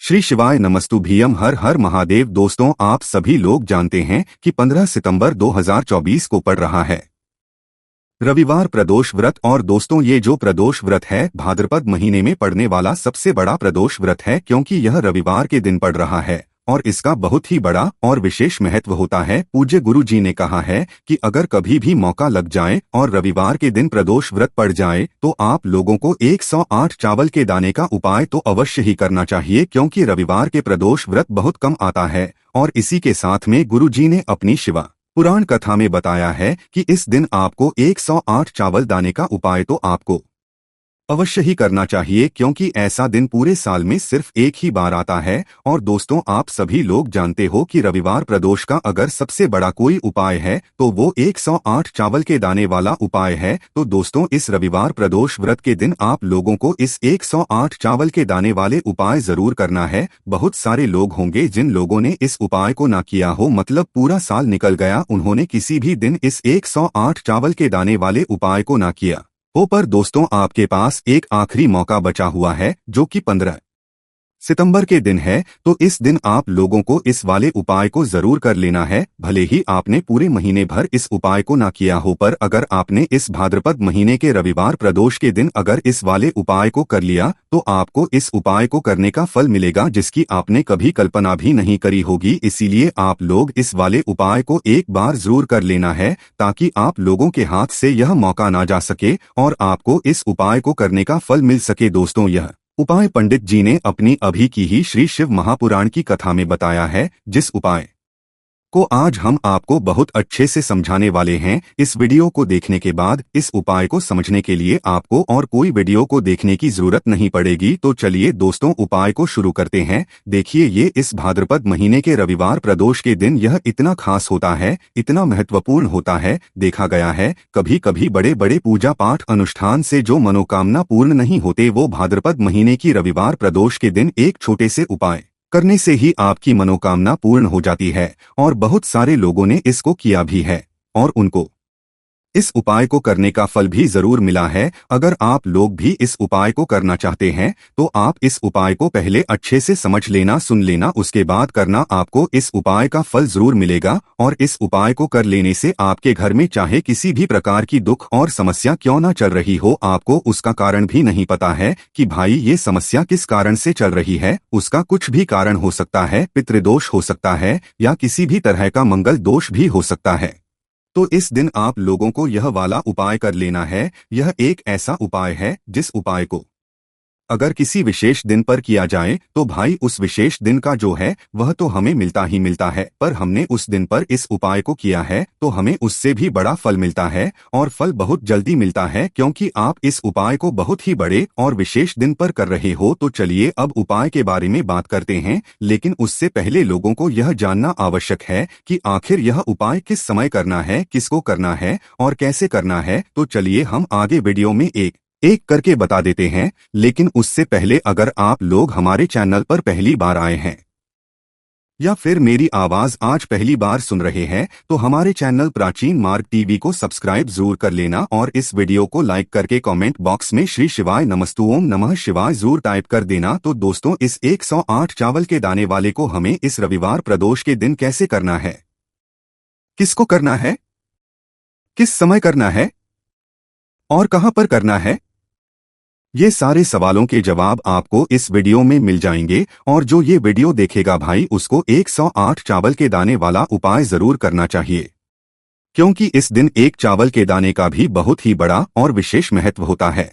श्री शिवाय नमस्तुभ्यम। हर हर महादेव। दोस्तों, आप सभी लोग जानते हैं कि 15 सितंबर 2024 को पड़ रहा है रविवार प्रदोष व्रत। और दोस्तों, ये जो प्रदोष व्रत है भाद्रपद महीने में पड़ने वाला सबसे बड़ा प्रदोष व्रत है, क्योंकि यह रविवार के दिन पड़ रहा है और इसका बहुत ही बड़ा और विशेष महत्व होता है। पूज्य गुरु जी ने कहा है कि अगर कभी भी मौका लग जाए और रविवार के दिन प्रदोष व्रत पड़ जाए तो आप लोगों को 108 चावल के दाने का उपाय तो अवश्य ही करना चाहिए, क्योंकि रविवार के प्रदोष व्रत बहुत कम आता है। और इसी के साथ में गुरु जी ने अपनी शिवा पुराण कथा में बताया है कि इस दिन आपको 108 चावल दाने का उपाय तो आपको अवश्य ही करना चाहिए, क्योंकि ऐसा दिन पूरे साल में सिर्फ एक ही बार आता है। और दोस्तों, आप सभी लोग जानते हो कि रविवार प्रदोष का अगर सबसे बड़ा कोई उपाय है तो वो 108 चावल के दाने वाला उपाय है। तो दोस्तों, इस रविवार प्रदोष व्रत के दिन आप लोगों को इस 108 चावल के दाने वाले उपाय जरूर करना है। बहुत सारे लोग होंगे जिन लोगों ने इस उपाय को ना किया हो, मतलब पूरा साल निकल गया, उन्होंने किसी भी दिन इस 108 चावल के दाने वाले उपाय को ना किया हो। पर दोस्तों, आपके पास एक आखिरी मौका बचा हुआ है जो कि 15 सितंबर के दिन है। तो इस दिन आप लोगों को इस वाले उपाय को जरूर कर लेना है। भले ही आपने पूरे महीने भर इस उपाय को ना किया हो, पर अगर आपने इस भाद्रपद महीने के रविवार प्रदोष के दिन अगर इस वाले उपाय को कर लिया तो आपको इस उपाय को करने का फल मिलेगा जिसकी आपने कभी कल्पना भी नहीं करी होगी। इसीलिए आप लोग इस वाले उपाय को एक बार जरूर कर लेना है, ताकि आप लोगों के हाथ से यह मौका ना जा सके और आपको इस उपाय को करने का फल मिल सके। दोस्तों, यह उपाय पंडित जी ने अपनी अभी की ही श्री शिव महापुराण की कथा में बताया है, जिस उपाय को आज हम आपको बहुत अच्छे से समझाने वाले हैं। इस वीडियो को देखने के बाद इस उपाय को समझने के लिए आपको और कोई वीडियो को देखने की जरूरत नहीं पड़ेगी। तो चलिए दोस्तों, उपाय को शुरू करते हैं। देखिए, ये इस भाद्रपद महीने के रविवार प्रदोष के दिन यह इतना खास होता है, इतना महत्वपूर्ण होता है। देखा गया है कभी कभी बड़े बड़े पूजा पाठ अनुष्ठान से जो मनोकामना पूर्ण नहीं होते, वो भाद्रपद महीने की रविवार प्रदोष के दिन एक छोटे से उपाय करने से ही आपकी मनोकामना पूर्ण हो जाती है। और बहुत सारे लोगों ने इसको किया भी है और उनको इस उपाय को करने का फल भी जरूर मिला है। अगर आप लोग भी इस उपाय को करना चाहते हैं तो आप इस उपाय को पहले अच्छे से समझ लेना, सुन लेना, उसके बाद करना। आपको इस उपाय का फल जरूर मिलेगा और इस उपाय को कर लेने से आपके घर में चाहे किसी भी प्रकार की दुख और समस्या क्यों ना चल रही हो, आपको उसका कारण भी नहीं पता है कि भाई ये समस्या किस कारण से चल रही है, उसका कुछ भी कारण हो सकता है, पितृदोष हो सकता है या किसी भी तरह का मंगल दोष भी हो सकता है। तो इस दिन आप लोगों को यह वाला उपाय कर लेना है। यह एक ऐसा उपाय है जिस उपाय को अगर किसी विशेष दिन पर किया जाए तो भाई उस विशेष दिन का जो है वह तो हमें मिलता ही मिलता है, पर हमने उस दिन पर इस उपाय को किया है तो हमें उससे भी बड़ा फल मिलता है और फल बहुत जल्दी मिलता है, क्योंकि आप इस उपाय को बहुत ही बड़े और विशेष दिन पर कर रहे हो। तो चलिए अब उपाय के बारे में बात करते हैं, लेकिन उससे पहले लोगों को यह जानना आवश्यक है कि आखिर यह उपाय किस समय करना है, किसको करना है और कैसे करना है। तो चलिए हम आगे वीडियो में एक एक करके बता देते हैं। लेकिन उससे पहले अगर आप लोग हमारे चैनल पर पहली बार आए हैं या फिर मेरी आवाज आज पहली बार सुन रहे हैं तो हमारे चैनल प्राचीन मार्ग टीवी को सब्सक्राइब जरूर कर लेना और इस वीडियो को लाइक करके कमेंट बॉक्स में श्री शिवाय नमस्तु ओम नमः शिवाय जरूर टाइप कर देना। तो दोस्तों, इस 108 चावल के दाने वाले को हमें इस रविवार प्रदोष के दिन कैसे करना है, किसको करना है, किस समय करना है और कहां पर करना है, ये सारे सवालों के जवाब आपको इस वीडियो में मिल जाएंगे। और जो ये वीडियो देखेगा भाई, उसको 108 चावल के दाने वाला उपाय जरूर करना चाहिए, क्योंकि इस दिन एक चावल के दाने का भी बहुत ही बड़ा और विशेष महत्व होता है।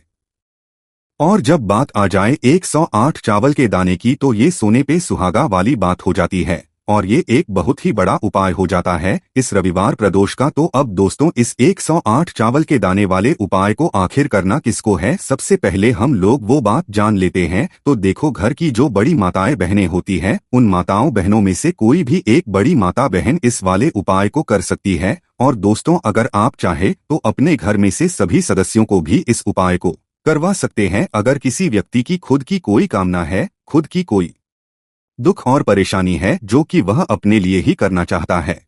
और जब बात आ जाए 108 चावल के दाने की तो ये सोने पे सुहागा वाली बात हो जाती है और ये एक बहुत ही बड़ा उपाय हो जाता है इस रविवार प्रदोष का। तो अब दोस्तों, इस 108 चावल के दाने वाले उपाय को आखिर करना किसको है, सबसे पहले हम लोग वो बात जान लेते हैं। तो देखो, घर की जो बड़ी माताएं बहनें होती हैं, उन माताओं बहनों में से कोई भी एक बड़ी माता बहन इस वाले उपाय को कर सकती है। और दोस्तों, अगर आप चाहे तो अपने घर में से सभी सदस्यों को भी इस उपाय को करवा सकते हैं। अगर किसी व्यक्ति की खुद की कोई कामना है, खुद की कोई दुख और परेशानी है जो कि वह अपने लिए ही करना चाहता है,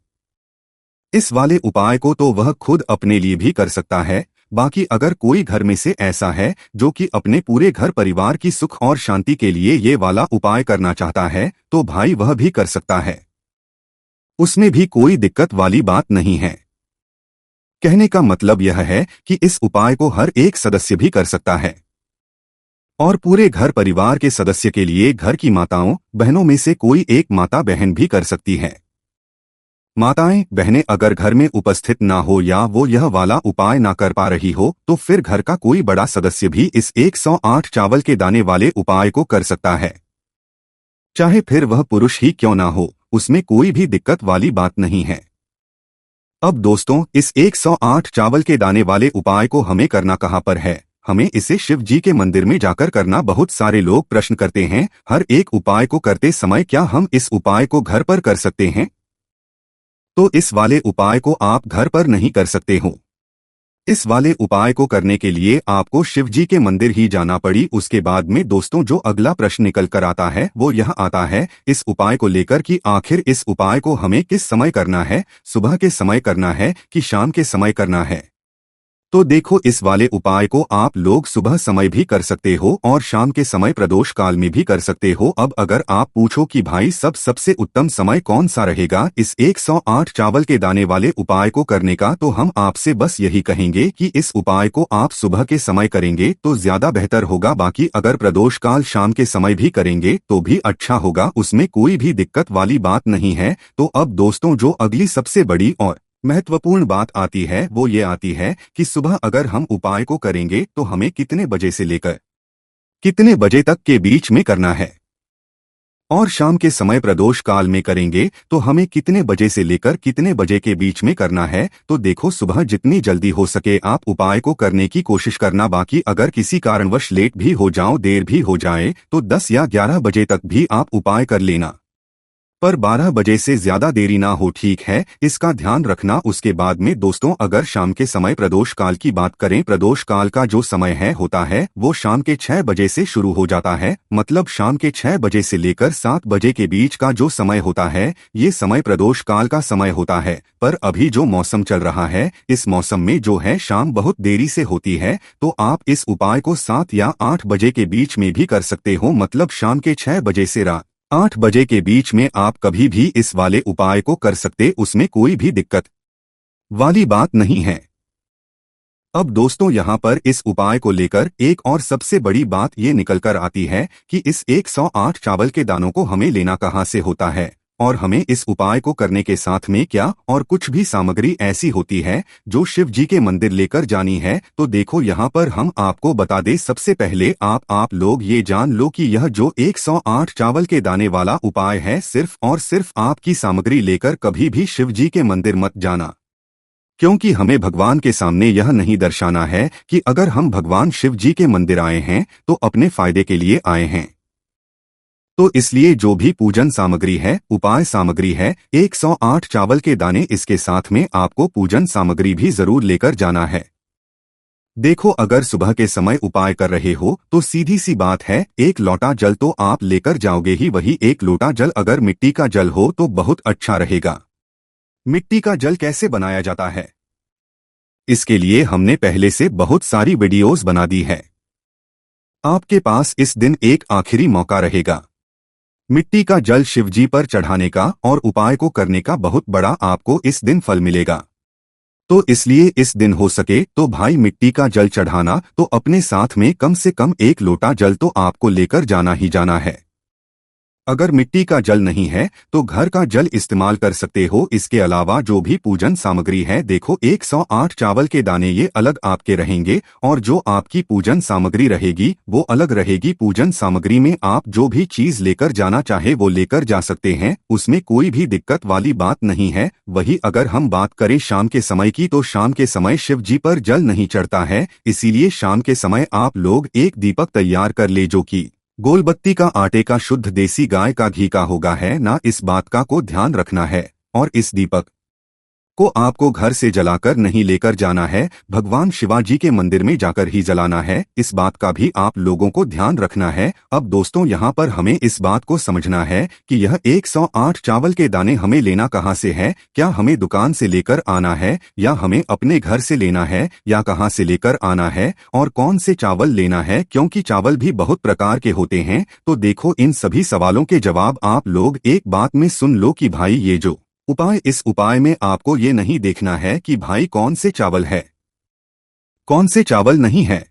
इस वाले उपाय को तो वह खुद अपने लिए भी कर सकता है। बाकी अगर कोई घर में से ऐसा है जो कि अपने पूरे घर परिवार की सुख और शांति के लिए ये वाला उपाय करना चाहता है तो भाई वह भी कर सकता है, उसमें भी कोई दिक्कत वाली बात नहीं है। कहने का मतलब यह है कि इस उपाय को हर एक सदस्य भी कर सकता है और पूरे घर परिवार के सदस्य के लिए घर की माताओं बहनों में से कोई एक माता बहन भी कर सकती है। माताएं बहनें अगर घर में उपस्थित ना हो या वो यह वाला उपाय ना कर पा रही हो तो फिर घर का कोई बड़ा सदस्य भी इस 108 चावल के दाने वाले उपाय को कर सकता है, चाहे फिर वह पुरुष ही क्यों ना हो, उसमें कोई भी दिक्कत वाली बात नहीं है। अब दोस्तों, इस 108 चावल के दाने वाले उपाय को हमें करना कहाँ पर है? हमें इसे शिव जी के मंदिर में जाकर करना। बहुत सारे लोग प्रश्न करते हैं, हर एक उपाय को करते समय क्या हम इस उपाय को घर पर कर सकते हैं? तो इस वाले उपाय को आप घर पर नहीं कर सकते हो। इस वाले उपाय को करने के लिए आपको शिव जी के मंदिर ही जाना पड़ी। उसके बाद में दोस्तों जो अगला प्रश्न निकल कर आता है वो यह आता है इस उपाय को लेकर कि आखिर इस उपाय को हमें किस समय करना है, सुबह के समय करना है कि शाम के समय करना है? तो देखो, इस वाले उपाय को आप लोग सुबह समय भी कर सकते हो और शाम के समय प्रदोष काल में भी कर सकते हो। अब अगर आप पूछो कि भाई सबसे उत्तम समय कौन सा रहेगा इस 108 चावल के दाने वाले उपाय को करने का, तो हम आपसे बस यही कहेंगे कि इस उपाय को आप सुबह के समय करेंगे तो ज्यादा बेहतर होगा। बाकी अगर प्रदोष काल शाम के समय भी करेंगे तो भी अच्छा होगा, उसमें कोई भी दिक्कत वाली बात नहीं है। तो अब दोस्तों जो अगली सबसे बड़ी और महत्वपूर्ण बात आती है वो ये आती है कि सुबह अगर हम उपाय को करेंगे तो हमें कितने बजे से लेकर कितने बजे तक के बीच में करना है, और शाम के समय प्रदोष काल में करेंगे तो हमें कितने बजे से लेकर कितने बजे के बीच में करना है। तो देखो, सुबह जितनी जल्दी हो सके आप उपाय को करने की कोशिश करना। बाकी अगर किसी कारणवश लेट भी हो जाओ, देर भी हो जाए तो 10 या 11 बजे तक भी आप उपाय कर लेना, पर 12 बजे से ज्यादा देरी ना हो, ठीक है? इसका ध्यान रखना। उसके बाद में दोस्तों अगर शाम के समय प्रदोष काल की बात करें, प्रदोष काल का जो समय है होता है वो शाम के 6 बजे से शुरू हो जाता है। मतलब शाम के 6 बजे से लेकर 7 बजे के बीच का जो समय होता है ये समय प्रदोष काल का समय होता है। पर अभी जो मौसम चल रहा है इस मौसम में जो है शाम बहुत देरी से होती है, तो आप इस उपाय को 7 या 8 बजे के बीच में भी कर सकते हो। मतलब शाम के 6 बजे से रात 8 बजे के बीच में आप कभी भी इस वाले उपाय को कर सकते, उसमें कोई भी दिक्कत वाली बात नहीं है। अब दोस्तों यहाँ पर इस उपाय को लेकर एक और सबसे बड़ी बात ये निकलकर आती है कि इस 108 चावल के दानों को हमें लेना कहाँ से होता है और हमें इस उपाय को करने के साथ में क्या और कुछ भी सामग्री ऐसी होती है जो शिव जी के मंदिर लेकर जानी है। तो देखो यहाँ पर हम आपको बता दें, सबसे पहले आप लोग ये जान लो कि यह जो 108 चावल के दाने वाला उपाय है सिर्फ और सिर्फ आपकी सामग्री लेकर कभी भी शिव जी के मंदिर मत जाना, क्योंकि हमें भगवान के सामने यह नहीं दर्शाना है कि अगर हम भगवान शिव जी के मंदिर आए हैं तो अपने फायदे के लिए आए हैं। तो इसलिए जो भी पूजन सामग्री है, उपाय सामग्री है, 108 चावल के दाने, इसके साथ में आपको पूजन सामग्री भी जरूर लेकर जाना है। देखो, अगर सुबह के समय उपाय कर रहे हो तो सीधी सी बात है, एक लोटा जल तो आप लेकर जाओगे ही। वही एक लोटा जल अगर मिट्टी का जल हो तो बहुत अच्छा रहेगा। मिट्टी का जल कैसे बनाया जाता है इसके लिए हमने पहले से बहुत सारी वीडियोस बना दी है। आपके पास इस दिन एक आखिरी मौका रहेगा मिट्टी का जल शिवजी पर चढ़ाने का और उपाय को करने का। बहुत बड़ा आपको इस दिन फल मिलेगा। तो इसलिए इस दिन हो सके तो भाई मिट्टी का जल चढ़ाना, तो अपने साथ में कम से कम एक लोटा जल तो आपको लेकर जाना ही जाना है। अगर मिट्टी का जल नहीं है तो घर का जल इस्तेमाल कर सकते हो। इसके अलावा जो भी पूजन सामग्री है, देखो 108 चावल के दाने ये अलग आपके रहेंगे और जो आपकी पूजन सामग्री रहेगी वो अलग रहेगी। पूजन सामग्री में आप जो भी चीज लेकर जाना चाहे वो लेकर जा सकते हैं, उसमें कोई भी दिक्कत वाली बात नहीं है। वही अगर हम बात करें शाम के समय की, तो शाम के समय शिव जी पर जल नहीं चढ़ता है, इसीलिए शाम के समय आप लोग एक दीपक तैयार कर ले जो कि गोलबत्ती का, आटे का, शुद्ध देसी गाय का घी का होगा है ना, इस बात का को ध्यान रखना है। और इस दीपक को आपको घर से जलाकर नहीं लेकर जाना है, भगवान शिवाजी के मंदिर में जाकर ही जलाना है। इस बात का भी आप लोगों को ध्यान रखना है। अब दोस्तों यहाँ पर हमें इस बात को समझना है कि यह 108 चावल के दाने हमें लेना कहाँ से है। क्या हमें दुकान से लेकर आना है या हमें अपने घर से लेना है या कहाँ से लेकर आना है और कौन से चावल लेना है, क्योंकि चावल भी बहुत प्रकार के होते हैं। तो देखो, इन सभी सवालों के जवाब आप लोग एक बात में सुन लो कि भाई ये जो उपाय, इस उपाय में आपको ये नहीं देखना है कि भाई कौन से चावल है कौन से चावल नहीं है।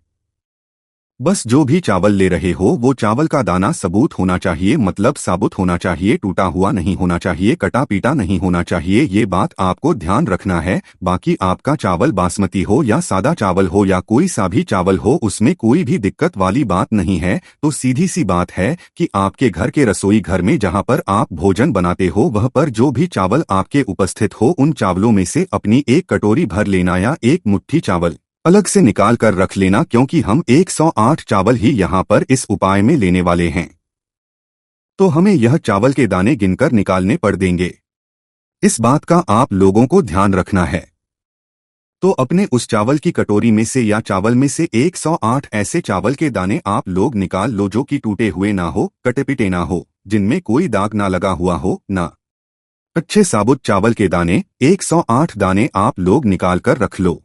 बस जो भी चावल ले रहे हो वो चावल का दाना सबूत होना चाहिए, मतलब साबुत होना चाहिए, टूटा हुआ नहीं होना चाहिए, कटा पीटा नहीं होना चाहिए। ये बात आपको ध्यान रखना है। बाकी आपका चावल बासमती हो या सादा चावल हो या कोई सा भी चावल हो, उसमें कोई भी दिक्कत वाली बात नहीं है। तो सीधी सी बात है कि आपके घर के रसोई घर में जहाँ पर आप भोजन बनाते हो वह पर जो भी चावल आपके उपस्थित हो, उन चावलों में से अपनी एक कटोरी भर लेना या एक मुट्ठी चावल अलग से निकाल कर रख लेना, क्योंकि हम 108 चावल ही यहाँ पर इस उपाय में लेने वाले हैं। तो हमें यह चावल के दाने गिनकर निकालने पड़ देंगे। इस बात का आप लोगों को ध्यान रखना है। तो अपने उस चावल की कटोरी में से या चावल में से 108 ऐसे चावल के दाने आप लोग निकाल लो जो कि टूटे हुए ना हो, कटे पिटे ना हो, जिनमें कोई दाग ना लगा हुआ हो, ना। अच्छे साबुत चावल के दाने 108 दाने आप लोग निकाल कर रख लो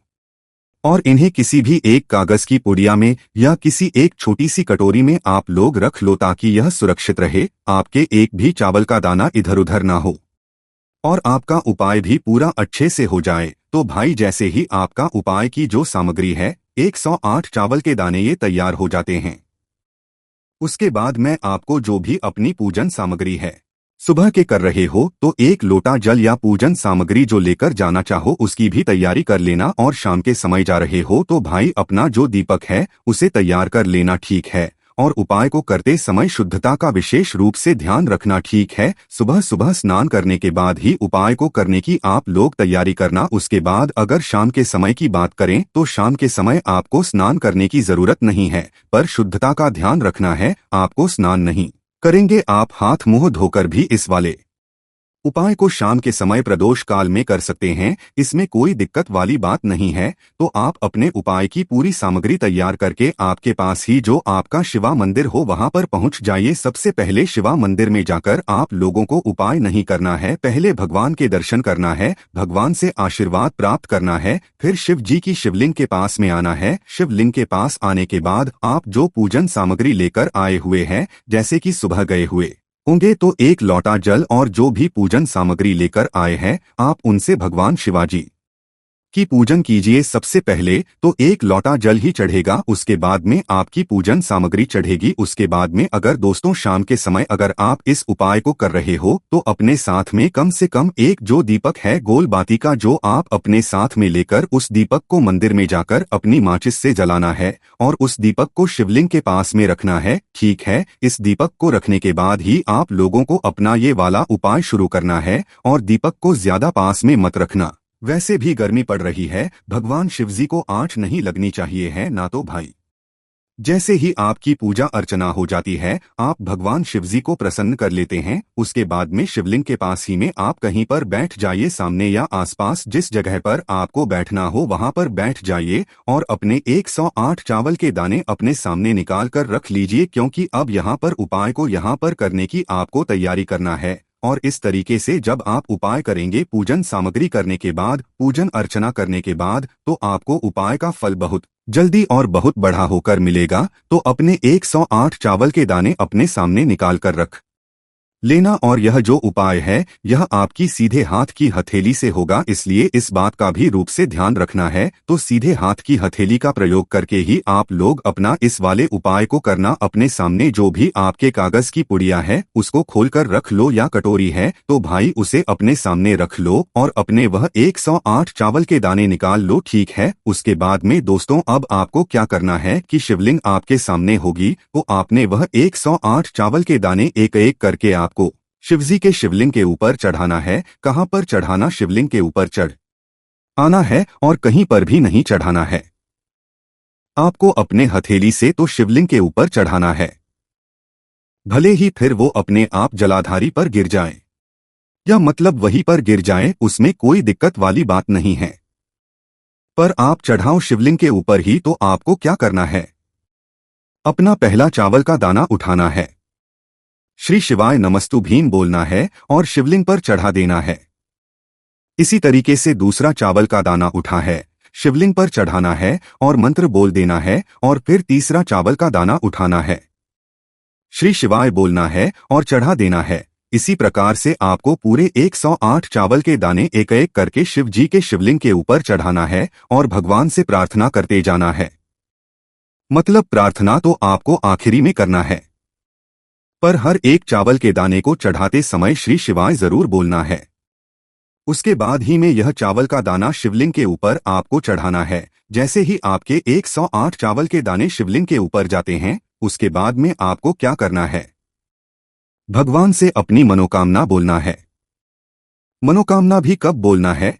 और इन्हें किसी भी एक कागज की पुड़िया में या किसी एक छोटी सी कटोरी में आप लोग रख लो, ताकि यह सुरक्षित रहे, आपके एक भी चावल का दाना इधर उधर ना हो और आपका उपाय भी पूरा अच्छे से हो जाए। तो भाई जैसे ही आपका उपाय की जो सामग्री है 108 चावल के दाने ये तैयार हो जाते हैं, उसके बाद मैं आपको जो भी अपनी पूजन सामग्री है सुबह के कर रहे हो तो एक लोटा जल या पूजन सामग्री जो लेकर जाना चाहो उसकी भी तैयारी कर लेना। और शाम के समय जा रहे हो तो भाई अपना जो दीपक है उसे तैयार कर लेना, ठीक है। और उपाय को करते समय शुद्धता का विशेष रूप से ध्यान रखना, ठीक है। सुबह सुबह स्नान करने के बाद ही उपाय को करने की आप लोग तैयारी करना। उसके बाद अगर शाम के समय की बात करें तो शाम के समय आपको स्नान करने की जरूरत नहीं है, पर शुद्धता का ध्यान रखना है। आपको स्नान नहीं करेंगे, आप हाथ मुंह धोकर भी इस वाले उपाय को शाम के समय प्रदोष काल में कर सकते हैं। इसमें कोई दिक्कत वाली बात नहीं है। तो आप अपने उपाय की पूरी सामग्री तैयार करके आपके पास ही जो आपका शिवा मंदिर हो वहां पर पहुंच जाइए। सबसे पहले शिवा मंदिर में जाकर आप लोगों को उपाय नहीं करना है, पहले भगवान के दर्शन करना है, भगवान से आशीर्वाद प्राप्त करना है, फिर शिव जी की शिवलिंग के पास में आना है। शिवलिंग के पास आने के बाद आप जो पूजन सामग्री लेकर आए हुए हैं, जैसे कि सुबह गए हुए होंगे तो एक लोटा जल और जो भी पूजन सामग्री लेकर आए हैं आप उनसे भगवान शिवाजी की पूजन कीजिए। सबसे पहले तो एक लोटा जल ही चढ़ेगा, उसके बाद में आपकी पूजन सामग्री चढ़ेगी। उसके बाद में अगर दोस्तों शाम के समय अगर आप इस उपाय को कर रहे हो तो अपने साथ में कम से कम एक जो दीपक है गोल बाती का, जो आप अपने साथ में लेकर उस दीपक को मंदिर में जाकर अपनी माचिस से जलाना है और उस दीपक को शिवलिंग के पास में रखना है, ठीक है। इस दीपक को रखने के बाद ही आप लोगों को अपना ये वाला उपाय शुरू करना है और दीपक को ज्यादा पास में मत रखना। वैसे भी गर्मी पड़ रही है, भगवान शिवजी को आंच नहीं लगनी चाहिए है ना। तो भाई जैसे ही आपकी पूजा अर्चना हो जाती है आप भगवान शिवजी को प्रसन्न कर लेते हैं। उसके बाद में शिवलिंग के पास ही में आप कहीं पर बैठ जाइए, सामने या आसपास जिस जगह पर आपको बैठना हो वहां पर बैठ जाइए और अपने 108 चावल के दाने अपने सामने निकाल कर रख लीजिए, क्योंकि अब यहाँ पर उपाय को यहाँ पर करने की आपको तैयारी करना है। और इस तरीके से जब आप उपाय करेंगे, पूजन सामग्री करने के बाद, पूजन अर्चना करने के बाद, तो आपको उपाय का फल बहुत जल्दी और बहुत बड़ा होकर मिलेगा। तो अपने 108 चावल के दाने अपने सामने निकाल कर रख लेना और यह जो उपाय है यह आपकी सीधे हाथ की हथेली से होगा, इसलिए इस बात का भी रूप से ध्यान रखना है। तो सीधे हाथ की हथेली का प्रयोग करके ही आप लोग अपना इस वाले उपाय को करना। अपने सामने जो भी आपके कागज की पुड़िया है उसको खोलकर रख लो या कटोरी है तो भाई उसे अपने सामने रख लो और अपने वह 108 चावल के दाने निकाल लो, ठीक है। उसके बाद में दोस्तों अब आपको क्या करना है कि शिवलिंग आपके सामने होगी तो आपने वह 108 चावल के दाने एक एक करके आपको शिवजी के शिवलिंग के ऊपर चढ़ाना है। कहां पर चढ़ाना? शिवलिंग के ऊपर चढ़ आना है और कहीं पर भी नहीं चढ़ाना है। आपको अपने हथेली से तो शिवलिंग के ऊपर चढ़ाना है, भले ही फिर वो अपने आप जलाधारी पर गिर जाए। या मतलब वहीं पर गिर जाए, उसमें कोई दिक्कत वाली बात नहीं है। पर आप चढ़ाओ शिवलिंग के ऊपर ही, तो आपको क्या करना है? अपना पहला चावल का दाना उठाना है, श्री शिवाय नमस्तु भीम बोलना है और शिवलिंग पर चढ़ा देना है। इसी तरीके से दूसरा चावल का दाना उठा है, शिवलिंग पर चढ़ाना है और मंत्र बोल देना है, और फिर तीसरा चावल का दाना उठाना है, श्री शिवाय बोलना है और चढ़ा देना है। इसी प्रकार से आपको पूरे 108 चावल के दाने एक एक करके शिव जी के शिवलिंग के ऊपर चढ़ाना है और भगवान से प्रार्थना करते जाना है। मतलब प्रार्थना तो आपको आखिरी में करना है, पर हर एक चावल के दाने को चढ़ाते समय श्री शिवाय जरूर बोलना है। उसके बाद ही में यह चावल का दाना शिवलिंग के ऊपर आपको चढ़ाना है। जैसे ही आपके 108 चावल के दाने शिवलिंग के ऊपर जाते हैं, उसके बाद में आपको क्या करना है? भगवान से अपनी मनोकामना बोलना है। मनोकामना भी कब बोलना है?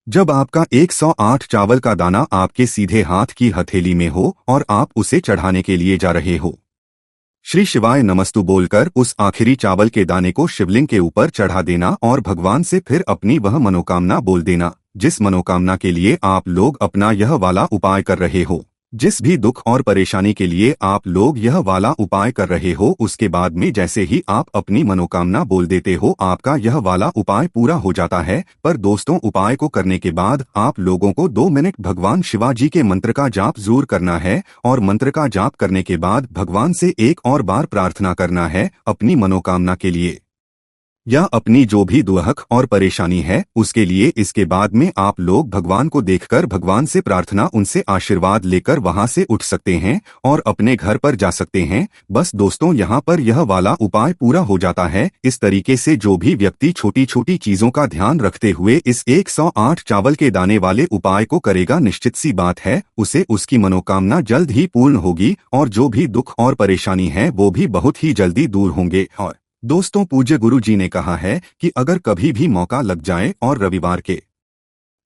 जब आपका 108 चावल का दाना आपके सीधे हाथ की हथेली में हो और आप उसे चढ़ाने के लिए जा रहे हो। श्री शिवाय नमस्तु बोलकर उस आखिरी चावल के दाने को शिवलिंग के ऊपर चढ़ा देना और भगवान से फिर अपनी वह मनोकामना बोल देना, जिस मनोकामना के लिए आप लोग अपना यह वाला उपाय कर रहे हो। जिस भी दुख और परेशानी के लिए आप लोग यह वाला उपाय कर रहे हो, उसके बाद में जैसे ही आप अपनी मनोकामना बोल देते हो, आपका यह वाला उपाय पूरा हो जाता है। पर दोस्तों, उपाय को करने के बाद आप लोगों को 2 मिनट भगवान शिवाजी के मंत्र का जाप जरूर करना है, और मंत्र का जाप करने के बाद भगवान से एक और बार प्रार्थना करना है अपनी मनोकामना के लिए या अपनी जो भी दुख और परेशानी है उसके लिए। इसके बाद में आप लोग भगवान को देखकर भगवान से प्रार्थना, उनसे आशीर्वाद लेकर वहां से उठ सकते हैं और अपने घर पर जा सकते हैं। बस दोस्तों, यहाँ पर यह वाला उपाय पूरा हो जाता है। इस तरीके से जो भी व्यक्ति छोटी छोटी चीजों का ध्यान रखते हुए इस 108 चावल के दाने वाले उपाय को करेगा, निश्चित सी बात है उसे उसकी मनोकामना जल्द ही पूर्ण होगी और जो भी दुख और परेशानी है वो भी बहुत ही जल्दी दूर होंगे। और दोस्तों, पूज्य गुरु जी ने कहा है कि अगर कभी भी मौका लग जाए और रविवार के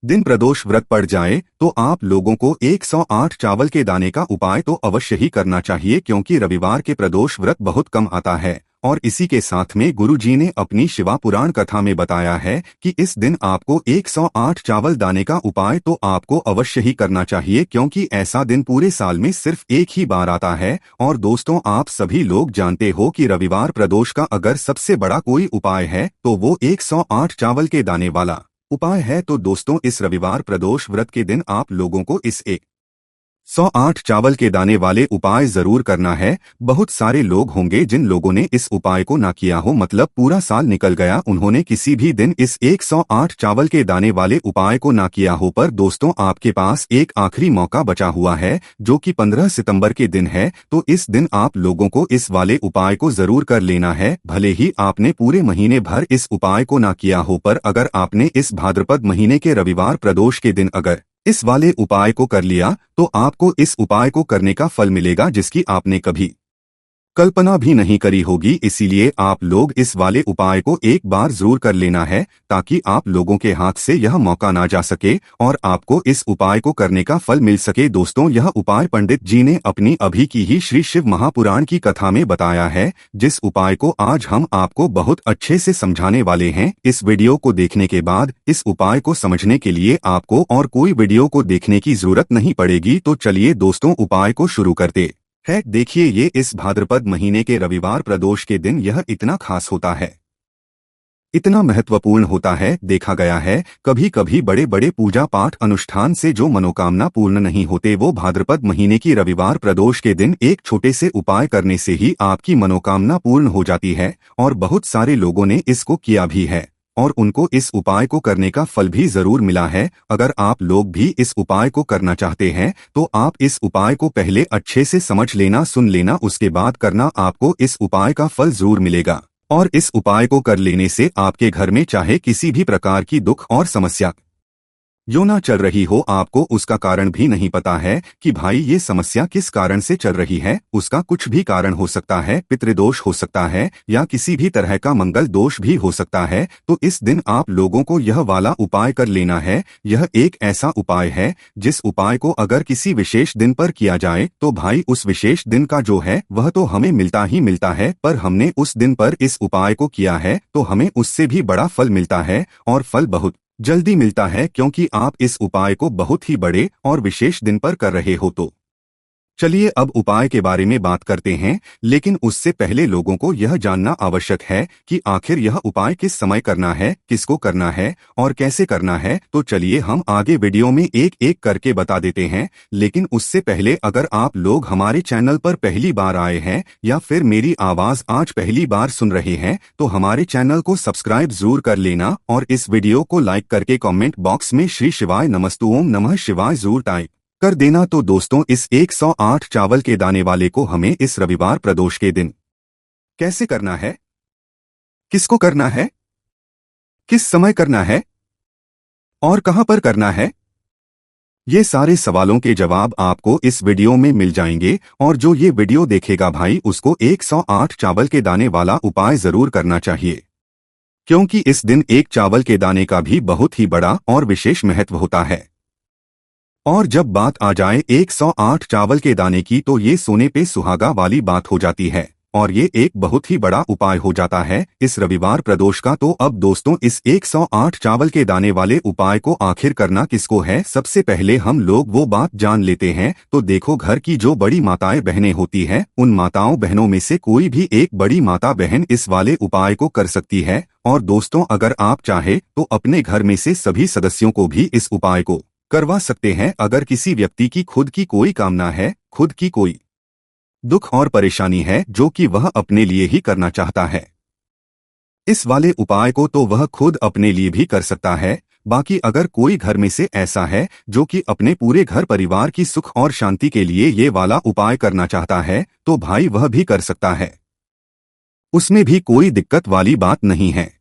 दिन प्रदोष व्रत पड़ जाए, तो आप लोगों को 108 चावल के दाने का उपाय तो अवश्य ही करना चाहिए, क्योंकि रविवार के प्रदोष व्रत बहुत कम आता है। और इसी के साथ में गुरु जी ने अपनी शिवा पुराण कथा में बताया है कि इस दिन आपको 108 चावल दाने का उपाय तो आपको अवश्य ही करना चाहिए, क्योंकि ऐसा दिन पूरे साल में सिर्फ एक ही बार आता है। और दोस्तों, आप सभी लोग जानते हो कि रविवार प्रदोष का अगर सबसे बड़ा कोई उपाय है तो वो 108 चावल के दाने वाला उपाय है। तो दोस्तों, इस रविवार प्रदोष व्रत के दिन आप लोगों को इस 108 चावल के दाने वाले उपाय जरूर करना है। बहुत सारे लोग होंगे जिन लोगों ने इस उपाय को ना किया हो, मतलब पूरा साल निकल गया, उन्होंने किसी भी दिन इस 108 चावल के दाने वाले उपाय को ना किया हो। पर दोस्तों, आपके पास एक आखिरी मौका बचा हुआ है, जो कि 15 सितंबर के दिन है। तो इस दिन आप लोगों को इस वाले उपाय को जरूर कर लेना है। भले ही आपने पूरे महीने भर इस उपाय को ना किया हो, पर अगर आपने इस भाद्रपद महीने के रविवार प्रदोष के दिन अगर इस वाले उपाय को कर लिया, तो आपको इस उपाय को करने का फल मिलेगा जिसकी आपने कभी कल्पना भी नहीं करी होगी। इसीलिए आप लोग इस वाले उपाय को एक बार जरूर कर लेना है, ताकि आप लोगों के हाथ से यह मौका ना जा सके और आपको इस उपाय को करने का फल मिल सके। दोस्तों, यह उपाय पंडित जी ने अपनी अभी की ही श्री शिव महापुराण की कथा में बताया है, जिस उपाय को आज हम आपको बहुत अच्छे से समझाने वाले हैं। इस वीडियो को देखने के बाद इस उपाय को समझने के लिए आपको और कोई वीडियो को देखने की जरूरत नहीं पड़ेगी। तो चलिए दोस्तों, उपाय को शुरू करते है। देखिए, ये इस भाद्रपद महीने के रविवार प्रदोष के दिन यह इतना खास होता है, इतना महत्वपूर्ण होता है। देखा गया है कभी कभी बड़े बड़े पूजा पाठ अनुष्ठान से जो मनोकामना पूर्ण नहीं होते, वो भाद्रपद महीने की रविवार प्रदोष के दिन एक छोटे से उपाय करने से ही आपकी मनोकामना पूर्ण हो जाती है। और बहुत सारे लोगों ने इसको किया भी है और उनको इस उपाय को करने का फल भी जरूर मिला है। अगर आप लोग भी इस उपाय को करना चाहते हैं, तो आप इस उपाय को पहले अच्छे से समझ लेना, सुन लेना, उसके बाद करना। आपको इस उपाय का फल जरूर मिलेगा और इस उपाय को कर लेने से आपके घर में चाहे किसी भी प्रकार की दुख और समस्या योजना चल रही हो, आपको उसका कारण भी नहीं पता है कि भाई ये समस्या किस कारण से चल रही है। उसका कुछ भी कारण हो सकता है, पितृदोष हो सकता है या किसी भी तरह का मंगल दोष भी हो सकता है। तो इस दिन आप लोगों को यह वाला उपाय कर लेना है। यह एक ऐसा उपाय है जिस उपाय को अगर किसी विशेष दिन पर किया जाए तो भाई उस विशेष दिन का जो है वह तो हमें मिलता ही मिलता है, पर हमने उस दिन पर इस उपाय को किया है तो हमें उससे भी बड़ा फल मिलता है, और फल बहुत जल्दी मिलता है, क्योंकि आप इस उपाय को बहुत ही बड़े और विशेष दिन पर कर रहे हो। तो चलिए अब उपाय के बारे में बात करते हैं, लेकिन उससे पहले लोगों को यह जानना आवश्यक है कि आखिर यह उपाय किस समय करना है, किसको करना है और कैसे करना है। तो चलिए हम आगे वीडियो में एक एक करके बता देते हैं। लेकिन उससे पहले अगर आप लोग हमारे चैनल पर पहली बार आए हैं या फिर मेरी आवाज आज पहली बार सुन रहे हैं तो हमारे चैनल को सब्सक्राइब जरूर कर लेना और इस वीडियो को लाइक करके कमेंट बॉक्स में श्री शिवाय नमस्तु ओम नमः शिवाय जरूर टाइप कर देना। तो दोस्तों, इस 108 चावल के दाने वाले को हमें इस रविवार प्रदोष के दिन कैसे करना है, किसको करना है, किस समय करना है और कहां पर करना है, ये सारे सवालों के जवाब आपको इस वीडियो में मिल जाएंगे। और जो ये वीडियो देखेगा भाई उसको 108 चावल के दाने वाला उपाय जरूर करना चाहिए, क्योंकि इस दिन एक चावल के दाने का भी बहुत ही बड़ा और विशेष महत्व होता है। और जब बात आ जाए 108 चावल के दाने की तो ये सोने पे सुहागा वाली बात हो जाती है और ये एक बहुत ही बड़ा उपाय हो जाता है इस रविवार प्रदोष का। तो अब दोस्तों, इस 108 चावल के दाने वाले उपाय को आखिर करना किसको है, सबसे पहले हम लोग वो बात जान लेते हैं। तो देखो, घर की जो बड़ी माताएं बहनें होती हैं उन माताओं बहनों में से कोई भी एक बड़ी माता बहन इस वाले उपाय को कर सकती है। और दोस्तों, अगर आप चाहे तो अपने घर में से सभी सदस्यों को भी इस उपाय को करवा सकते हैं। अगर किसी व्यक्ति की खुद की कोई कामना है, खुद की कोई दुख और परेशानी है जो कि वह अपने लिए ही करना चाहता है, इस वाले उपाय को तो वह खुद अपने लिए भी कर सकता है। बाकी अगर कोई घर में से ऐसा है जो कि अपने पूरे घर परिवार की सुख और शांति के लिए ये वाला उपाय करना चाहता है तो भाई वह भी कर सकता है, उसमें भी कोई दिक्कत वाली बात नहीं है।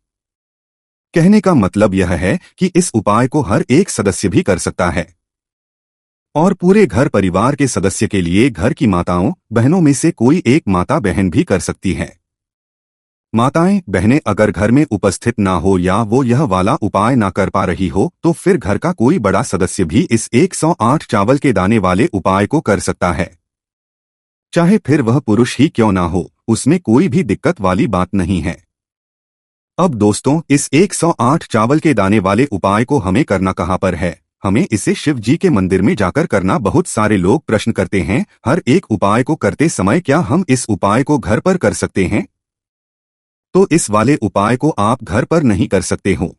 कहने का मतलब यह है कि इस उपाय को हर एक सदस्य भी कर सकता है और पूरे घर परिवार के सदस्य के लिए घर की माताओं बहनों में से कोई एक माता बहन भी कर सकती है। माताएं बहनें अगर घर में उपस्थित ना हो या वो यह वाला उपाय ना कर पा रही हो तो फिर घर का कोई बड़ा सदस्य भी इस 108 चावल के दाने वाले उपाय को कर सकता है, चाहे फिर वह पुरुष ही क्यों ना हो, उसमें कोई भी दिक्कत वाली बात नहीं है। अब दोस्तों, इस 108 चावल के दाने वाले उपाय को हमें करना कहाँ पर है, हमें इसे शिव जी के मंदिर में जाकर करना। बहुत सारे लोग प्रश्न करते हैं, हर एक उपाय को करते समय क्या हम इस उपाय को घर पर कर सकते हैं? तो इस वाले उपाय को आप घर पर नहीं कर सकते हो।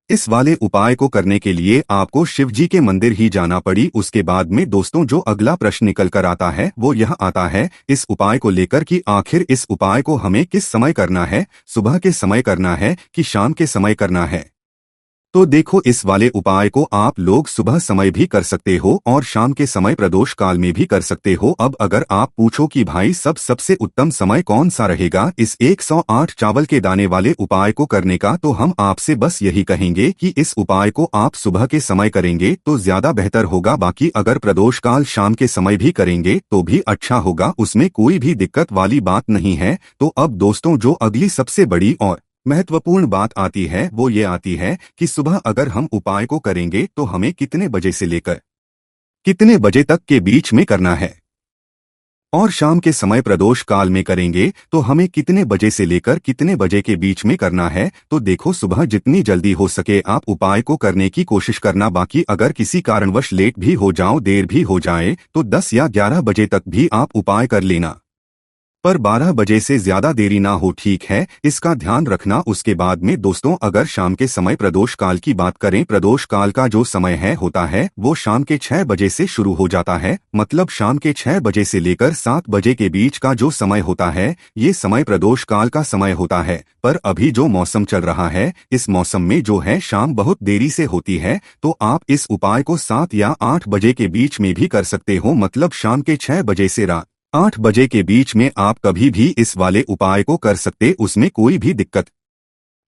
इस वाले उपाय को करने के लिए आपको शिव जी के मंदिर ही जाना पड़ी। उसके बाद में दोस्तों, जो अगला प्रश्न निकल कर आता है वो यह आता है इस उपाय को लेकर कि आखिर इस उपाय को हमें किस समय करना है, सुबह के समय करना है कि शाम के समय करना है। तो देखो, इस वाले उपाय को आप लोग सुबह समय भी कर सकते हो और शाम के समय प्रदोष काल में भी कर सकते हो। अब अगर आप पूछो कि भाई सबसे उत्तम समय कौन सा रहेगा इस 108 चावल के दाने वाले उपाय को करने का, तो हम आपसे बस यही कहेंगे कि इस उपाय को आप सुबह के समय करेंगे तो ज्यादा बेहतर होगा। बाकी अगर प्रदोष काल शाम के समय भी करेंगे तो भी अच्छा होगा, उसमें कोई भी दिक्कत वाली बात नहीं है। तो अब दोस्तों, जो अगली सबसे बड़ी और महत्वपूर्ण बात आती है वो ये आती है कि सुबह अगर हम उपाय को करेंगे तो हमें कितने बजे से लेकर कितने बजे तक के बीच में करना है, और शाम के समय प्रदोष काल में करेंगे तो हमें कितने बजे से लेकर कितने बजे के बीच में करना है। तो देखो, सुबह जितनी जल्दी हो सके आप उपाय को करने की कोशिश करना। बाकी अगर किसी कारणवश लेट भी हो जाओ, देर भी हो जाए तो 10 या 11 बजे तक भी आप उपाय कर लेना, पर 12 बजे से ज्यादा देरी ना हो, ठीक है, इसका ध्यान रखना। उसके बाद में दोस्तों, अगर शाम के समय प्रदोष काल की बात करें, प्रदोष काल का जो समय है होता है वो शाम के 6 बजे से शुरू हो जाता है। मतलब शाम के 6 बजे से लेकर 7 बजे के बीच का जो समय होता है ये समय प्रदोष काल का समय होता है। पर अभी जो मौसम चल रहा है इस मौसम में जो है शाम बहुत देरी से होती है, तो आप इस उपाय को 7 या 8 बजे के बीच में भी कर सकते हो। मतलब शाम के 6 बजे से रात 8 बजे के बीच में आप कभी भी इस वाले उपाय को कर सकते, उसमें कोई भी दिक्कत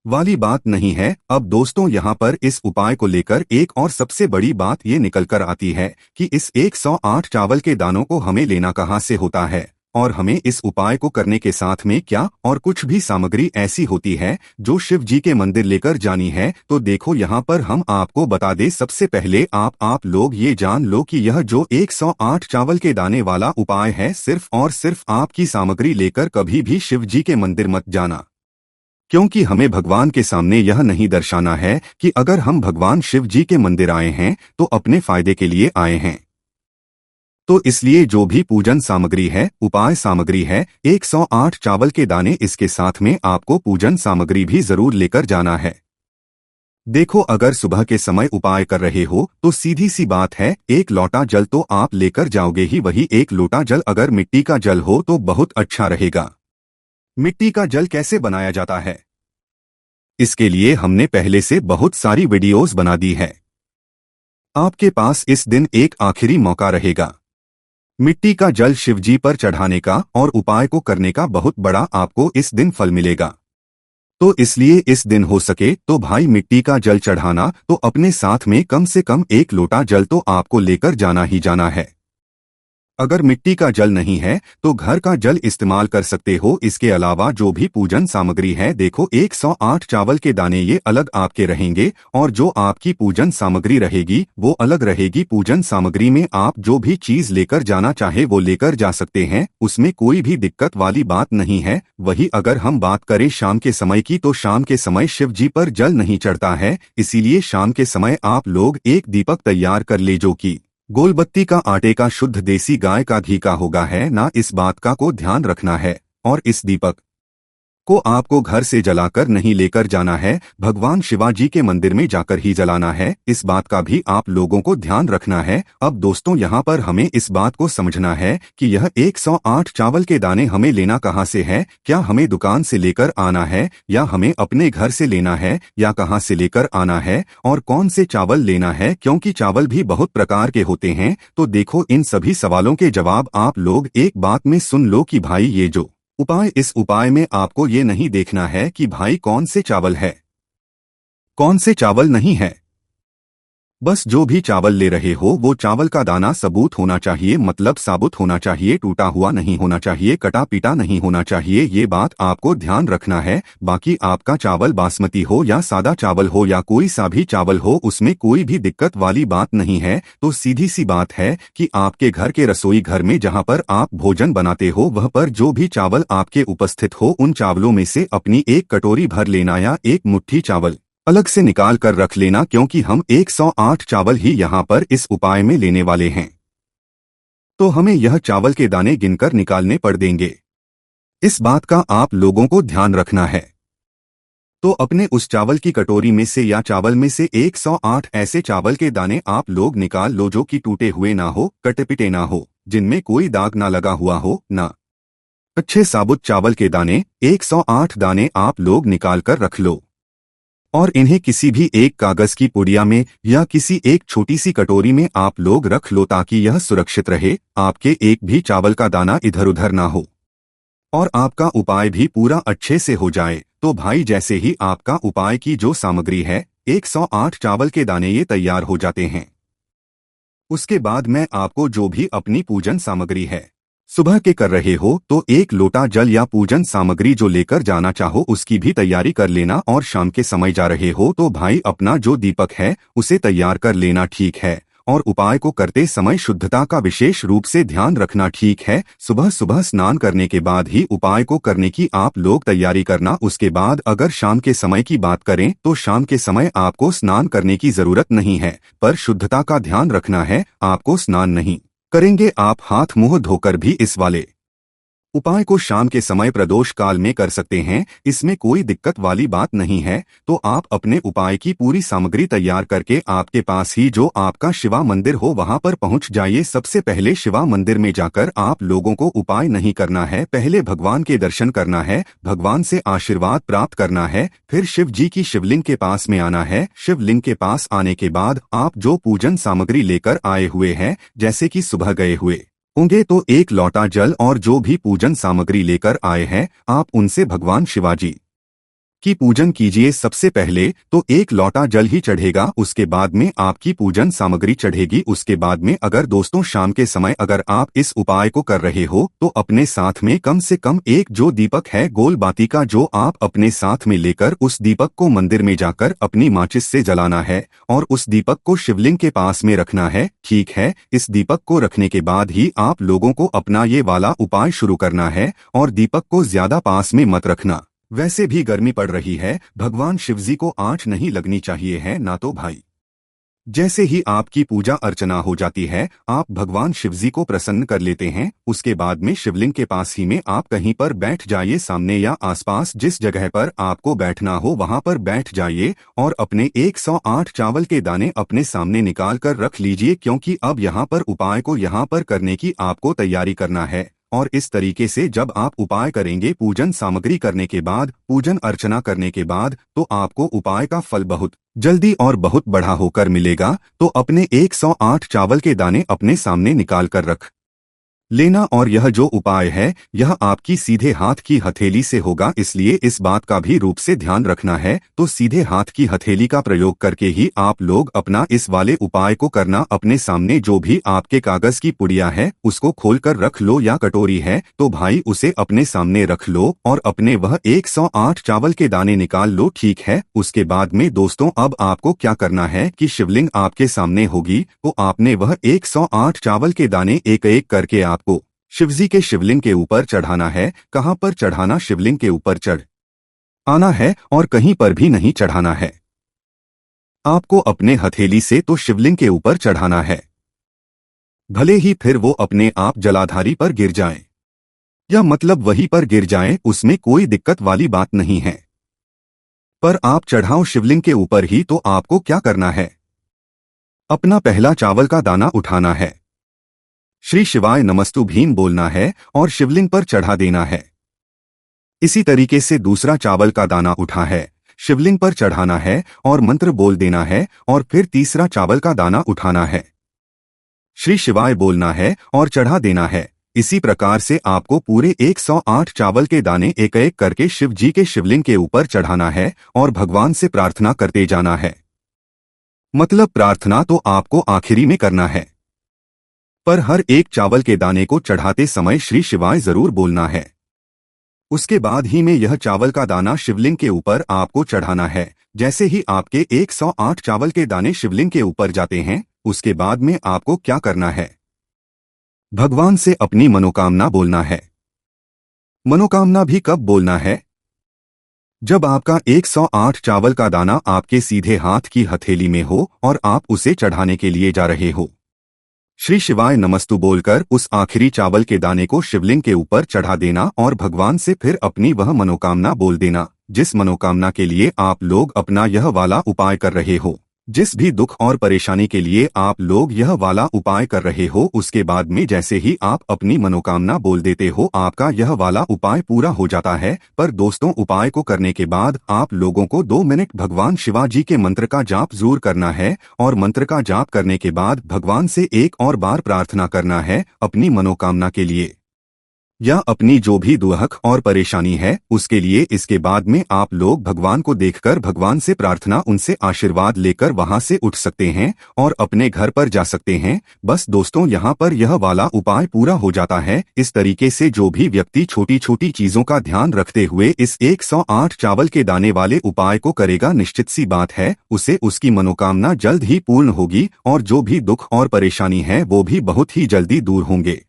वाली बात नहीं है। अब दोस्तों यहाँ पर इस उपाय को लेकर एक और सबसे बड़ी बात ये निकल कर आती है कि इस 108 चावल के दानों को हमें लेना कहाँ से होता है और हमें इस उपाय को करने के साथ में क्या और कुछ भी सामग्री ऐसी होती है जो शिव जी के मंदिर लेकर जानी है। तो देखो यहाँ पर हम आपको बता दें, सबसे पहले आप लोग ये जान लो कि यह जो 108 चावल के दाने वाला उपाय है, सिर्फ और सिर्फ आपकी सामग्री लेकर कभी भी शिव जी के मंदिर मत जाना, क्योंकि हमें भगवान के सामने यह नहीं दर्शाना है कि अगर हम भगवान शिव जी के मंदिर आए हैं तो अपने फायदे के लिए आए हैं। तो इसलिए जो भी पूजन सामग्री है, उपाय सामग्री है, 108 चावल के दाने, इसके साथ में आपको पूजन सामग्री भी जरूर लेकर जाना है। देखो, अगर सुबह के समय उपाय कर रहे हो तो सीधी सी बात है, एक लोटा जल तो आप लेकर जाओगे ही। वही एक लोटा जल अगर मिट्टी का जल हो तो बहुत अच्छा रहेगा। मिट्टी का जल कैसे बनाया जाता है, इसके लिए हमने पहले से बहुत सारी वीडियोस बना दी है। आपके पास इस दिन एक आखिरी मौका रहेगा मिट्टी का जल शिवजी पर चढ़ाने का और उपाय को करने का। बहुत बड़ा आपको इस दिन फल मिलेगा। तो इसलिए इस दिन हो सके तो भाई मिट्टी का जल चढ़ाना तो अपने साथ में कम से कम एक लोटा जल तो आपको लेकर जाना ही जाना है। अगर मिट्टी का जल नहीं है तो घर का जल इस्तेमाल कर सकते हो। इसके अलावा जो भी पूजन सामग्री है, देखो 108 चावल के दाने ये अलग आपके रहेंगे और जो आपकी पूजन सामग्री रहेगी वो अलग रहेगी। पूजन सामग्री में आप जो भी चीज लेकर जाना चाहे वो लेकर जा सकते हैं, उसमें कोई भी दिक्कत वाली बात नहीं है। वही अगर हम बात करें शाम के समय की, तो शाम के समय शिव जी पर जल नहीं चढ़ता है, इसीलिए शाम के समय आप लोग एक दीपक तैयार कर ले जो कि गोलबत्ती का, आटे का, शुद्ध देसी गाय का घी का होगा है ना। इस बात का को ध्यान रखना है। और इस दीपक को आपको घर से जलाकर नहीं लेकर जाना है, भगवान शिवाजी के मंदिर में जाकर ही जलाना है। इस बात का भी आप लोगों को ध्यान रखना है। अब दोस्तों यहाँ पर हमें इस बात को समझना है कि यह 108 चावल के दाने हमें लेना कहाँ से है। क्या हमें दुकान से लेकर आना है या हमें अपने घर से लेना है या कहाँ से लेकर आना है और कौन से चावल लेना है, क्योंकि चावल भी बहुत प्रकार के होते हैं। तो देखो, इन सभी सवालों के जवाब आप लोग एक बात में सुन लो कि भाई ये जो उपाय, इस उपाय में आपको ये नहीं देखना है कि भाई कौन से चावल है कौन से चावल नहीं है। बस जो भी चावल ले रहे हो वो चावल का दाना सबूत होना चाहिए, मतलब साबुत होना चाहिए, टूटा हुआ नहीं होना चाहिए, कटा पीटा नहीं होना चाहिए। ये बात आपको ध्यान रखना है। बाकी आपका चावल बासमती हो या सादा चावल हो या कोई सा भी चावल हो, उसमें कोई भी दिक्कत वाली बात नहीं है। तो सीधी सी बात है कि आपके घर के रसोई घर में जहाँ पर आप भोजन बनाते हो वह पर जो भी चावल आपके उपस्थित हो, उन चावलों में से अपनी एक कटोरी भर लेना या एक मुट्ठी चावल अलग से निकाल कर रख लेना, क्योंकि हम 108 चावल ही यहाँ पर इस उपाय में लेने वाले हैं। तो हमें यह चावल के दाने गिनकर निकालने पड़ देंगे। इस बात का आप लोगों को ध्यान रखना है। तो अपने उस चावल की कटोरी में से या चावल में से 108 ऐसे चावल के दाने आप लोग निकाल लो जो कि टूटे हुए ना हो, कटे-पिटे ना हो, जिनमें कोई दाग ना लगा हुआ हो ना। अच्छे साबुत चावल के दाने 108 दाने आप लोग निकाल कर रख लो और इन्हें किसी भी एक कागज की पुड़िया में या किसी एक छोटी सी कटोरी में आप लोग रख लो, ताकि यह सुरक्षित रहे, आपके एक भी चावल का दाना इधर उधर ना हो और आपका उपाय भी पूरा अच्छे से हो जाए। तो भाई जैसे ही आपका उपाय की जो सामग्री है 108 चावल के दाने ये तैयार हो जाते हैं, उसके बाद मैं आपको जो भी अपनी पूजन सामग्री है सुबह के कर रहे हो तो एक लोटा जल या पूजन सामग्री जो लेकर जाना चाहो उसकी भी तैयारी कर लेना। और शाम के समय जा रहे हो तो भाई अपना जो दीपक है उसे तैयार कर लेना, ठीक है। और उपाय को करते समय शुद्धता का विशेष रूप से ध्यान रखना, ठीक है। सुबह सुबह स्नान करने के बाद ही उपाय को करने की आप लोग तैयारी करना। उसके बाद अगर शाम के समय की बात करें तो शाम के समय आपको स्नान करने की जरूरत नहीं है, पर शुद्धता का ध्यान रखना है। आपको स्नान नहीं करेंगे, आप हाथ मुंह धोकर भी इस वाले उपाय को शाम के समय प्रदोष काल में कर सकते हैं। इसमें कोई दिक्कत वाली बात नहीं है। तो आप अपने उपाय की पूरी सामग्री तैयार करके आपके पास ही जो आपका शिवा मंदिर हो वहां पर पहुंच जाइए। सबसे पहले शिवा मंदिर में जाकर आप लोगों को उपाय नहीं करना है, पहले भगवान के दर्शन करना है, भगवान से आशीर्वाद प्राप्त करना है, फिर शिव जी की शिवलिंग के पास में आना है। शिवलिंग के पास आने के बाद आप जो पूजन सामग्री लेकर आए हुए हैं, जैसे कि सुबह गए हुए होंगे तो एक लोटा जल और जो भी पूजन सामग्री लेकर आए हैं आप उनसे भगवान शिवाजी की पूजन कीजिए। सबसे पहले तो एक लोटा जल ही चढ़ेगा, उसके बाद में आपकी पूजन सामग्री चढ़ेगी। उसके बाद में अगर दोस्तों शाम के समय अगर आप इस उपाय को कर रहे हो तो अपने साथ में कम से कम एक जो दीपक है गोल बाती का, जो आप अपने साथ में लेकर उस दीपक को मंदिर में जाकर अपनी माचिस से जलाना है और उस दीपक को शिवलिंग के पास में रखना है। ठीक है, इस दीपक को रखने के बाद ही आप लोगों को अपना ये वाला उपाय शुरू करना है और दीपक को ज्यादा पास में मत रखना। वैसे भी गर्मी पड़ रही है, भगवान शिवजी को आंच नहीं लगनी चाहिए है ना तो भाई। जैसे ही आपकी पूजा अर्चना हो जाती है, आप भगवान शिवजी को प्रसन्न कर लेते हैं। उसके बाद में शिवलिंग के पास ही में आप कहीं पर बैठ जाइए, सामने या आसपास जिस जगह पर आपको बैठना हो वहां पर बैठ जाइए और अपने 108 चावल के दाने अपने सामने निकाल कर रख लीजिए, क्योंकि अब यहाँ पर उपाय को यहाँ पर करने की आपको तैयारी करना है। और इस तरीके से जब आप उपाय करेंगे, पूजन सामग्री करने के बाद, पूजन अर्चना करने के बाद, तो आपको उपाय का फल बहुत जल्दी और बहुत बड़ा होकर मिलेगा। तो अपने 108 चावल के दाने अपने सामने निकाल कर रख लेना। और यह जो उपाय है यह आपकी सीधे हाथ की हथेली से होगा, इसलिए इस बात का भी रूप से ध्यान रखना है। तो सीधे हाथ की हथेली का प्रयोग करके ही आप लोग अपना इस वाले उपाय को करना। अपने सामने जो भी आपके कागज की पुड़िया है उसको खोलकर रख लो, या कटोरी है तो भाई उसे अपने सामने रख लो और अपने वह 108 चावल के दाने निकाल लो। ठीक है, उसके बाद में दोस्तों अब आपको क्या करना है कि शिवलिंग आपके सामने होगी तो आपने वह 108 चावल के दाने एक एक करके आपको शिवजी के शिवलिंग के ऊपर चढ़ाना है। कहां पर चढ़ाना? शिवलिंग के ऊपर चढ़ आना है और कहीं पर भी नहीं चढ़ाना है। आपको अपने हथेली से तो शिवलिंग के ऊपर चढ़ाना है, भले ही फिर वो अपने आप जलाधारी पर गिर जाएं, या मतलब वहीं पर गिर जाएं, उसमें कोई दिक्कत वाली बात नहीं है। पर आप चढ़ाओ शिवलिंग के ऊपर ही। तो आपको क्या करना है, अपना पहला चावल का दाना उठाना है, श्री शिवाय नमस्तु भीम बोलना है और शिवलिंग पर चढ़ा देना है। इसी तरीके से दूसरा चावल का दाना उठा है, शिवलिंग पर चढ़ाना है और मंत्र बोल देना है। और फिर तीसरा चावल का दाना उठाना है, श्री शिवाय बोलना है और चढ़ा देना है। इसी प्रकार से आपको पूरे 108 चावल के दाने एक एक करके शिव जी के शिवलिंग के ऊपर चढ़ाना है और भगवान से प्रार्थना करते जाना है। मतलब प्रार्थना तो आपको आखिरी में करना है, पर हर एक चावल के दाने को चढ़ाते समय श्री शिवाय जरूर बोलना है। उसके बाद ही में यह चावल का दाना शिवलिंग के ऊपर आपको चढ़ाना है। जैसे ही आपके 108 चावल के दाने शिवलिंग के ऊपर जाते हैं, उसके बाद में आपको क्या करना है, भगवान से अपनी मनोकामना बोलना है। मनोकामना भी कब बोलना है? जब आपका 108 चावल का दाना आपके सीधे हाथ की हथेली में हो और आप उसे चढ़ाने के लिए जा रहे हो। श्री शिवाय नमस्तु बोलकर उस आखिरी चावल के दाने को शिवलिंग के ऊपर चढ़ा देना और भगवान से फिर अपनी वह मनोकामना बोल देना, जिस मनोकामना के लिए आप लोग अपना यह वाला उपाय कर रहे हो। जिस भी दुख और परेशानी के लिए आप लोग यह वाला उपाय कर रहे हो, उसके बाद में जैसे ही आप अपनी मनोकामना बोल देते हो, आपका यह वाला उपाय पूरा हो जाता है। पर दोस्तों, उपाय को करने के बाद आप लोगों को 2 मिनट भगवान शिवाजी के मंत्र का जाप जरूर करना है और मंत्र का जाप करने के बाद भगवान से एक और बार प्रार्थना करना है अपनी मनोकामना के लिए या अपनी जो भी दुख और परेशानी है उसके लिए। इसके बाद में आप लोग भगवान को देखकर भगवान से प्रार्थना, उनसे आशीर्वाद लेकर वहां से उठ सकते हैं और अपने घर पर जा सकते हैं। बस दोस्तों, यहाँ पर यह वाला उपाय पूरा हो जाता है। इस तरीके से जो भी व्यक्ति छोटी छोटी चीजों का ध्यान रखते हुए इस 108 चावल के दाने वाले उपाय को करेगा, निश्चित सी बात है उसे उसकी मनोकामना जल्द ही पूर्ण होगी और जो भी दुख और परेशानी है वो भी बहुत ही जल्दी दूर होंगे।